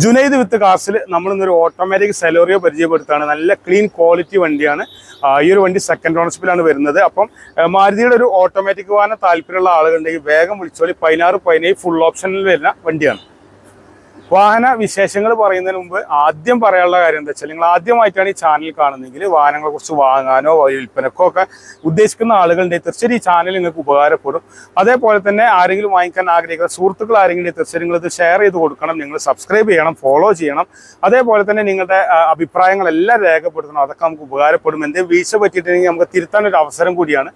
ജുനൈദ് വിത്ത് കാർസിൽ നമ്മൾ ഇന്നൊരു ഓട്ടോമാറ്റിക് സെലോറിയോ പരിചയപ്പെടുത്താണ്. നല്ല ക്ലീൻ ക്വാളിറ്റി വണ്ടിയാണ്. ഈ ഒരു വണ്ടി സെക്കൻഡ് ഓണർഷിപ്പിലാണ് വരുന്നത്. അപ്പം മാരുതിയുടെ ഒരു ഓട്ടോമാറ്റിക് വാഹനം താല്പര്യമുള്ള ആളുകളുണ്ടെങ്കിൽ വേഗം വിളിച്ചോളി. 16-17 ഫുൾ ഓപ്ഷനിൽ വരുന്ന വണ്ടിയാണ്. വാഹന വിശേഷങ്ങൾ പറയുന്നതിന് മുമ്പ് ആദ്യം പറയാനുള്ള കാര്യം എന്താ വെച്ചാൽ, നിങ്ങൾ ആദ്യമായിട്ടാണ് ഈ ചാനൽ കാണുന്നതെങ്കിൽ വാഹനങ്ങളെ കുറിച്ച് വാങ്ങാനോ വിൽപ്പനക്കോ ഒക്കെ ഉദ്ദേശിക്കുന്ന ആളുകളുണ്ടെങ്കിൽ തീർച്ചയായും ഈ ചാനൽ നിങ്ങൾക്ക് ഉപകാരപ്പെടും. അതേപോലെ തന്നെ ആരെങ്കിലും വാങ്ങിക്കാൻ ആഗ്രഹിക്കുന്ന സുഹൃത്തുക്കൾ ആരെങ്കിലും തീർച്ചയായും നിങ്ങൾ ഇത് ഷെയർ ചെയ്ത് കൊടുക്കണം. നിങ്ങൾ സബ്സ്ക്രൈബ് ചെയ്യണം, ഫോളോ ചെയ്യണം. അതേപോലെ തന്നെ നിങ്ങളുടെ അഭിപ്രായങ്ങളെല്ലാം രേഖപ്പെടുത്തണം. അതൊക്കെ നമുക്ക് ഉപകാരപ്പെടും. എന്തെങ്കിലും വീഴ്ച പറ്റിയിട്ടുണ്ടെങ്കിൽ നമുക്ക് തിരുത്താനൊരു അവസരം കൂടിയാണ്.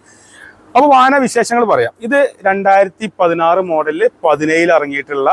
അപ്പോൾ വാഹന വിശേഷങ്ങൾ പറയാം. ഇത് 2016 മോഡലിൽ 17 ഇറങ്ങിയിട്ടുള്ള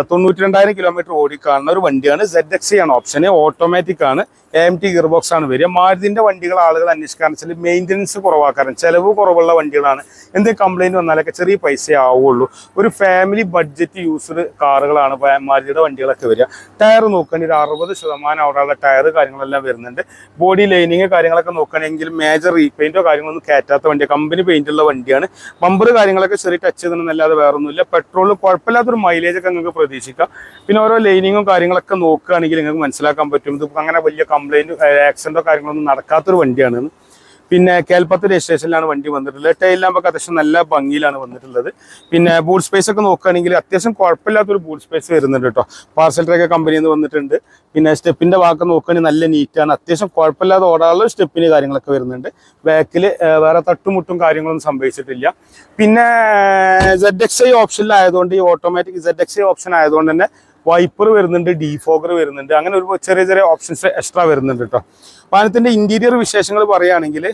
92,000 കിലോമീറ്റർ ഓടിക്കാണുന്ന ഒരു വണ്ടിയാണ്. ZXi ആണ് ഓപ്ഷന്. ഓട്ടോമാറ്റിക് ആണ്. AMT ഗിയർ ബോക്സ് ആണ് വരിക. മാരുതിൻ്റെ വണ്ടികൾ ആളുകൾ അന്വേഷിക്കാന്ന് വെച്ചാൽ മെയിൻ്റനൻസ് കുറവാക്കാറും ചിലവ് കുറവുള്ള വണ്ടികളാണ്. എന്തെങ്കിലും കംപ്ലൈൻറ്റ് വന്നാലൊക്കെ ചെറിയ പൈസ ആവുള്ളൂ. ഒരു ഫാമിലി ബഡ്ജറ്റ് യൂസ്ഡ് കാറുകളാണ് മാരുതിയുടെ വണ്ടികളൊക്കെ വരിക. ടയർ നോക്കുകയാണെങ്കിൽ 60% അവിടെയുള്ള ടയർ കാര്യങ്ങളെല്ലാം വരുന്നുണ്ട്. ബോഡി ലൈനിങ് കാര്യങ്ങളൊക്കെ നോക്കുകയാണെങ്കിൽ മേജർ റീപെയിൻറ്റോ കാര്യങ്ങളൊന്നും കയറ്റാത്ത വണ്ടിയാണ്. കമ്പനി പെയിൻറ്റുള്ള വണ്ടിയാണ്. ബമ്പർ കാര്യങ്ങളൊക്കെ ചെറിയ ടച്ച് ചെയ്തതെന്നല്ലാതെ വേറൊന്നുമില്ല. പെട്രോൾ കുഴപ്പമില്ലാത്തൊരു മൈലേജൊക്കെ നിങ്ങൾക്ക് പ്രതീക്ഷിക്കാം. പിന്നെ ഓരോ ലൈനിങ്ങും കാര്യങ്ങളൊക്കെ നോക്കുകയാണെങ്കിൽ നിങ്ങൾക്ക് മനസ്സിലാക്കാൻ പറ്റും ഇത് അങ്ങനെ വലിയ കംപ്ലൈൻറ്റ് ആക്സിഡൻറ്റോ കാര്യങ്ങളൊന്നും നടക്കാത്തൊരു വണ്ടിയാണ്. പിന്നെ കേൽപ്പത്ത് രജിസ്ട്രേഷനിലാണ് വണ്ടി വന്നിട്ടുള്ളത്. ടൈൽ ലാമ്പൊക്കെ അത്യാവശ്യം നല്ല ഭംഗിയിലാണ് വന്നിട്ടുള്ളത്. പിന്നെ ബൂട്ട് സ്പേസ് ഒക്കെ നോക്കുകയാണെങ്കിൽ അത്യാവശ്യം കുഴപ്പമില്ലാത്തൊരു ബൂട്ട് സ്പേസ് വരുന്നുണ്ട് കേട്ടോ. പാർസൽ ട്രേക്ക് കമ്പനിയിൽ നിന്ന് വന്നിട്ടുണ്ട്. പിന്നെ സ്റ്റെപ്പിൻ്റെ ഭാഗത്ത് നോക്കുകയാണെങ്കിൽ നല്ല നീറ്റാണ്. അത്യാവശ്യം കുഴപ്പമില്ലാതെ ഓടാനുള്ള സ്റ്റെപ്പിന് കാര്യങ്ങളൊക്കെ വരുന്നുണ്ട്. ബാക്കിൽ വേറെ തട്ടുമുട്ടും കാര്യങ്ങളൊന്നും സംഭവിച്ചിട്ടില്ല. പിന്നെ ZXi ഓപ്ഷനിലായതുകൊണ്ട് ഈ ഓട്ടോമാറ്റിക് ZXi ഓപ്ഷൻ ആയതുകൊണ്ട് തന്നെ വൈപ്പർ വരുന്നുണ്ട്, ഡീഫോഗർ വരുന്നുണ്ട്. അങ്ങനെ ഒരു ചെറിയ ചെറിയ ഓപ്ഷൻസ് എക്സ്ട്രാ വരുന്നുണ്ട് കേട്ടോ. വാഹനത്തിൻ്റെ ഇൻറ്റീരിയർ വിശേഷങ്ങൾ പറയുകയാണെങ്കിൽ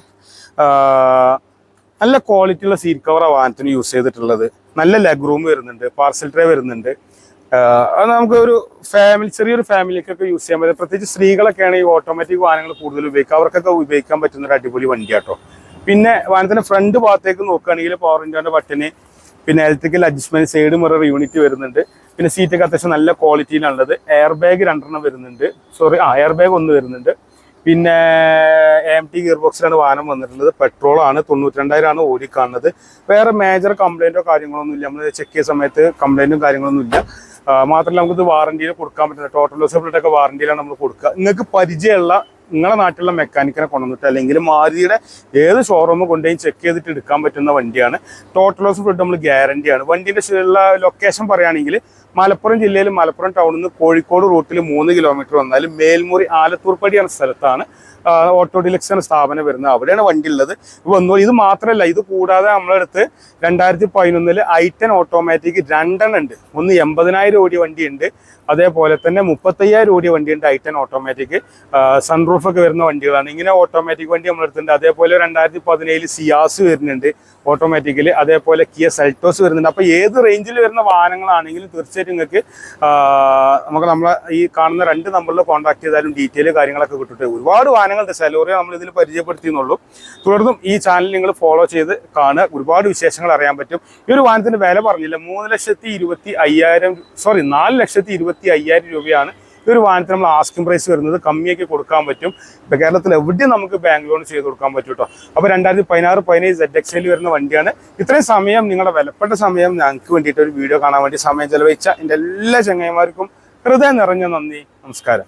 നല്ല ക്വാളിറ്റിയുള്ള സീറ്റ് കവറാണ് വാഹനത്തിന് യൂസ് ചെയ്തിട്ടുള്ളത്. നല്ല ലെഗ് റൂം വരുന്നുണ്ട്. പാർസൽ ട്രേ വരുന്നുണ്ട്. അത് നമുക്ക് ഒരു ഫാമിലി ചെറിയൊരു ഫാമിലിക്കൊക്കെ യൂസ് ചെയ്യാൻ പറ്റും. പ്രത്യേകിച്ച് സ്ത്രീകളൊക്കെയാണ് ഈ ഓട്ടോമാറ്റിക് വാഹനങ്ങൾ കൂടുതൽ ഉപയോഗിക്കുക. അവർക്കൊക്കെ ഉപയോഗിക്കാൻ പറ്റുന്ന ഒരു അടിപൊളി വണ്ടിയാട്ടോ. പിന്നെ വാഹനത്തിൻ്റെ ഫ്രണ്ട് ഭാഗത്തേക്ക് നോക്കുകയാണെങ്കിൽ പവർ വിൻഡോൻ്റെ ബട്ടന്, പിന്നെ electrical adjustment, side mirror unit വരുന്നുണ്ട്. പിന്നെ സീറ്റൊക്കെ അത്യാവശ്യം നല്ല ക്വാളിറ്റിയിലുള്ളത്. എയർ ബാഗ് 2 വരുന്നുണ്ട്. എയർ ബാഗ് 1 വരുന്നുണ്ട്. പിന്നെ AMT ഗിയർ ബോക്സിലാണ് വാഹനം വന്നിട്ടുള്ളത്. പെട്രോളാണ്. 92,000 ആണ് ഓടിക്കാണുന്നത്. വേറെ മേജർ കംപ്ലൈൻറ്റോ കാര്യങ്ങളൊന്നും ഇല്ല. നമ്മൾ ചെക്ക് ചെയ്യുന്ന സമയത്ത് കംപ്ലൈൻറ്റും കാര്യങ്ങളൊന്നും ഇല്ല. മാത്രമല്ല നമുക്കിത് വാറണ്ടിയിൽ കൊടുക്കാൻ പറ്റുന്ന ടോട്ടൽ ലോസ് ഒക്കെ വാറണ്ടിയിലാണ് നമ്മൾ കൊടുക്കുക. നിങ്ങൾക്ക് പരിചയമുള്ള നിങ്ങളുടെ നാട്ടിലുള്ള മെക്കാനിക്കിനെ കൊണ്ടുവന്നിട്ട് അല്ലെങ്കിൽ മാരുതിയുടെ ഏത് ഷോറൂമിൽ കൊണ്ടുപോയി ചെക്ക് ചെയ്തിട്ട് എടുക്കാൻ പറ്റുന്ന വണ്ടിയാണ്. ടോട്ടൽ ലോസ് ഫുഡ് നമ്മൾ ഗ്യാരണ്ടിയാണ്. വണ്ടീൻ്റെ ഉള്ള ലൊക്കേഷൻ പറയുകയാണെങ്കിൽ മലപ്പുറം ജില്ലയിൽ മലപ്പുറം ടൗണിൽ നിന്ന് കോഴിക്കോട് റൂട്ടിൽ 3 കിലോമീറ്റർ വന്നാൽ മേൽമുറി ആലത്തൂർപ്പടി എന്ന സ്ഥലത്താണ് ഓട്ടോ ഡിലക്സ് എന്ന സ്ഥാപനം വരുന്നത്. അവിടെയാണ് വണ്ടി ഉള്ളത്. ഇത് മാത്രമല്ല, ഇത് കൂടാതെ നമ്മളെടുത്ത് 2011 i10 ഓട്ടോമാറ്റിക് 2 ഉണ്ട്. ഒന്ന് 80,000 ഓടിയ വണ്ടിയുണ്ട്. അതേപോലെ തന്നെ 35,000 ഓടിയ വണ്ടിയുണ്ട്. i10 ഓട്ടോമാറ്റിക് സൺറൂഫൊക്കെ വരുന്ന വണ്ടികളാണ്. ഇങ്ങനെ ഓട്ടോമാറ്റിക് വണ്ടി നമ്മളെടുത്തിട്ടുണ്ട്. അതേപോലെ 2017 സിയാസ് വരുന്നുണ്ട് ഓട്ടോമാറ്റിക്കലി. അതേപോലെ കിയ സെൽറ്റോസ് വരുന്നുണ്ട്. അപ്പോൾ ഏത് റേഞ്ചിൽ വരുന്ന വാഹനങ്ങളാണെങ്കിലും തീർച്ചയായിട്ടും നിങ്ങൾക്ക് നമ്മളെ ഈ കാണുന്ന 2 നമ്പറിൽ കോൺടാക്ട് ചെയ്താലും ഡീറ്റെയിൽ കാര്യങ്ങളൊക്കെ കിട്ടിട്ട് ഒരുപാട് വാഹനങ്ങളുണ്ട്. സെലോറിയോ നമ്മൾ ഇതിൽ പരിചയപ്പെടുത്തിയെന്നുള്ളൂ. തുടർന്നും ഈ ചാനൽ നിങ്ങൾ ഫോളോ ചെയ്ത് കാണുക. ഒരുപാട് വിശേഷങ്ങൾ അറിയാൻ പറ്റും. ഈ ഒരു വാഹനത്തിൻ്റെ വില പറഞ്ഞില്ല, 4,25,000 രൂപയാണ് ഈ ഒരു വാഹനത്തിന് നമ്മൾ ആസ്കിംഗ് പ്രൈസ് വരുന്നത്. കമ്മിയൊക്കെ കൊടുക്കാൻ പറ്റും. ഇപ്പോൾ കേരളത്തിൽ എവിടെയും നമുക്ക് ബാങ്ക് ലോൺ ചെയ്ത് കൊടുക്കാൻ പറ്റും കേട്ടോ. അപ്പോൾ 2016-17 ZXi വരുന്ന വണ്ടിയാണ്. ഇത്രയും സമയം, നിങ്ങളുടെ വിലപ്പെട്ട സമയം ഞങ്ങൾക്ക് വേണ്ടിയിട്ട് ഒരു വീഡിയോ കാണാൻ വേണ്ടി സമയം ചെലവഴിച്ച എൻ്റെ എല്ലാ ചങ്ങായിമാർക്കും ഹൃദയം നിറഞ്ഞ നന്ദി. നമസ്കാരം.